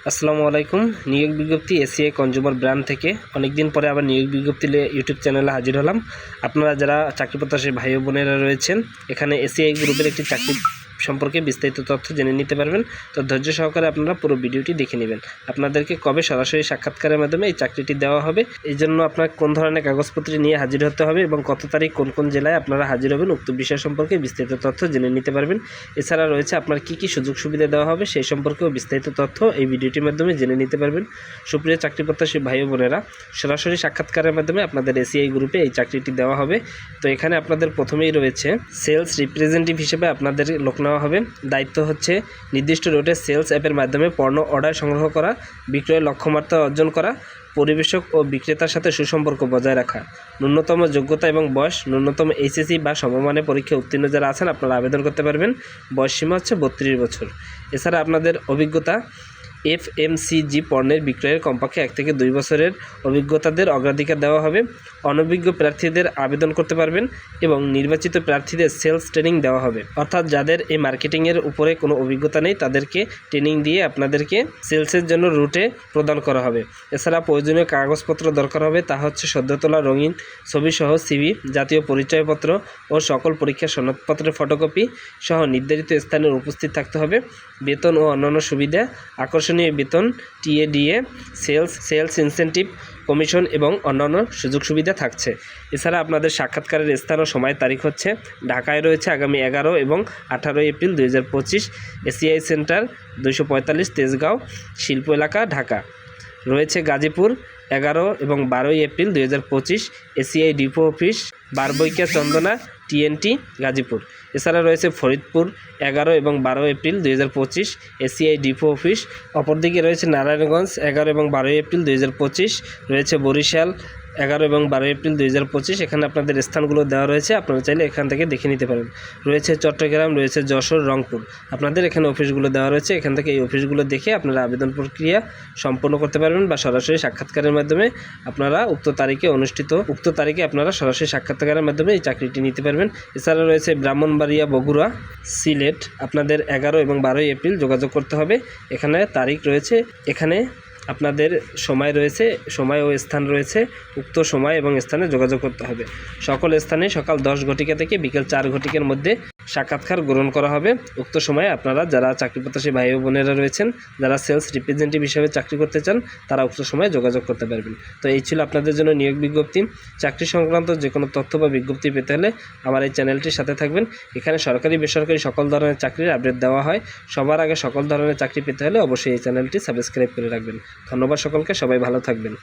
আসসালামু আলাইকুম। নিয়োগ বিজ্ঞপ্তি এসিআই কনজিউমার ব্র্যান্ড থেকে অনেকদিন পরে আবার নিয়োগ বিজ্ঞপ্তি ইউটিউব চ্যানেলে হাজির হলাম। আপনারা যারা চাকরি প্রত্যাশী ভাই ও বোনেরা রয়েছেন, এখানে এসিআই গ্রুপের একটি চাকরি সম্পর্কে বিস্তারিত তথ্য জেনে নিতে পারবেন। তো ধৈর্য সহকারে আপনারা পুরো ভিডিওটি দেখে নেবেন। আপনাদেরকে কবে সরাসরি সাক্ষাৎকারের মাধ্যমে এই চাকরিটি দেওয়া হবে, এই জন্য আপনার কোন ধরনের কাগজপত্র নিয়ে হাজির হতে হবে এবং কত তারিখ কোন কোন জেলায় আপনারা হাজির হবেন, উক্ত বিষয় সম্পর্কে বিস্তারিত তথ্য জেনে নিতে পারবেন। এছাড়া রয়েছে আপনার কী কী সুযোগ সুবিধা দেওয়া হবে সেই সম্পর্কেও বিস্তারিত তথ্য এই ভিডিওটির মাধ্যমে জেনে নিতে পারবেন। সুপ্রিয় চাকরি প্রত্যাশী ভাই ও বোনেরা, সরাসরি সাক্ষাৎকারের মাধ্যমে আপনাদের এসিআই গ্রুপে এই চাকরিটি দেওয়া হবে। তো এখানে আপনাদের প্রথমেই রয়েছে সেলস রিপ্রেজেন্টেটিভ হিসেবে আপনাদের লোক নেওয়া হবে। দায়িত্ব হচ্ছে নির্দিষ্ট রুটে সেলস অ্যাপের মাধ্যমে পণ্য অর্ডার সংগ্রহ করা, বিক্রয়ের লক্ষ্যমাত্রা অর্জন করা, পরিবেশক ও বিক্রেতার সাথে সুসম্পর্ক বজায় রাখা। ন্যূনতম যোগ্যতা এবং বয়স, ন্যূনতম এইচএসসি বা সমমানের পরীক্ষা উত্তীর্ণ যারা আছেন আপনারা আবেদন করতে পারবেন। বয়সসীমা হচ্ছে 32 বছর। এছাড়া আপনাদের অভিজ্ঞতা এফএমসিজি পণ্যের বিক্রয়ের কমপক্ষে 1 থেকে 2 বছরের অভিজ্ঞতাদের অগ্রাধিকার দেওয়া হবে। অনভিজ্ঞ প্রার্থীদের আবেদন করতে পারবেন এবং নির্বাচিত প্রার্থীদের সেলস ট্রেনিং দেওয়া হবে। অর্থাৎ যাদের এই মার্কেটিংয়ের উপরে কোনো অভিজ্ঞতা নেই তাদেরকে ট্রেনিং দিয়ে আপনাদেরকে সেলসের জন্য রুটে প্রদান করা হবে। এছাড়া প্রয়োজনীয় কাগজপত্র দরকার হবে, তা হচ্ছে সদ্য তোলা রঙিন ছবিসহ সিভি, জাতীয় পরিচয়পত্র ও সকল পরীক্ষার সনদপত্রের ফটোকপি সহ নির্ধারিত স্থানে উপস্থিত থাকতে হবে। বেতন ও অন্যান্য সুবিধা, আকর্ষণীয় বেতন, টিএডিএ, সেলস ইনসেন্টিভ, কমিশন এবং অন্যান্য সুযোগ সুবিধা থাকছে। এছাড়া আপনাদের সাক্ষাৎকারের স্থান ও সময় তারিখ হচ্ছে ঢাকায় রয়েছে আগামী 11 এবং 18 এপ্রিল 2025, এসিআই সেন্টার 245 তেজগাঁও শিল্প এলাকা ঢাকা। রয়েছে গাজীপুর 11 এবং 12 এপ্রিল 2025, এসিআই ডিপো অফিস বারবইকা চন্দনা টিএনটি গাজীপুর। এছাড়া রয়েছে ফরিদপুর 11 এবং 12 এপ্রিল 2025, এসিআই ডিপো অফিস। অপরদিকে রয়েছে নারায়ণগঞ্জ 11 এবং 12 এপ্রিল 2025, রয়েছে বরিশাল 11 এবং 12 এপ্রিল 2025। এখানে আপনাদের স্থানগুলো দেওয়া রয়েছে, আপনারা চাইলে এখান থেকে দেখে নিতে পারেন। রয়েছে চট্টগ্রাম, রয়েছে যশোর, রংপুর। আপনাদের এখানে অফিসগুলো দেওয়া রয়েছে, এখান থেকে এই অফিসগুলো দেখে আপনারা আবেদন প্রক্রিয়া সম্পন্ন করতে পারবেন বা সরাসরি সাক্ষাৎকারের মাধ্যমে আপনারা উক্ত তারিখে আপনারা সরাসরি সাক্ষাৎকারের মাধ্যমে এই চাকরিটি নিতে পারবেন। এছাড়া রয়েছে ব্রাহ্মণবাড়িয়া, বগুড়া, সিলেট। আপনাদের 11 এবং 12 এপ্রিল যোগাযোগ করতে হবে। এখানে তারিখ রয়েছে, এখানে আপনাদের সময় ও স্থান রয়েছে। উক্ত সময় এবং স্থানে যোগাযোগ করতে হবে। সকল স্থানে সকাল 10 ঘটিকা থেকে বিকেল 4 ঘটিকার মধ্যে সাক্ষাৎকার গ্রহণ করা হবে। উক্ত সময়ে আপনারা যারা চাকরি প্রত্যাশী ভাই ও বোনেরা রয়েছেন, যারা সেলস রিপ্রেজেন্টেটিভ হিসেবে চাকরি করতে চান, তারা উক্ত সময়ে যোগাযোগ করতে পারবেন। তো এই ছিল আপনাদের জন্য নিয়োগ বিজ্ঞপ্তি। চাকরি সংক্রান্ত যে কোনো তথ্য বা বিজ্ঞপ্তি পেতে হলে আমার এই চ্যানেলটির সাথে থাকবেন। এখানে সরকারি বেসরকারি সকল ধরনের চাকরির আপডেট দেওয়া হয়। সবার আগে সকল ধরনের চাকরি পেতে হলে অবশ্যই এই চ্যানেলটি সাবস্ক্রাইব করে রাখবেন। ধন্যবাদ সকলকে, সবাই ভালো থাকবেন।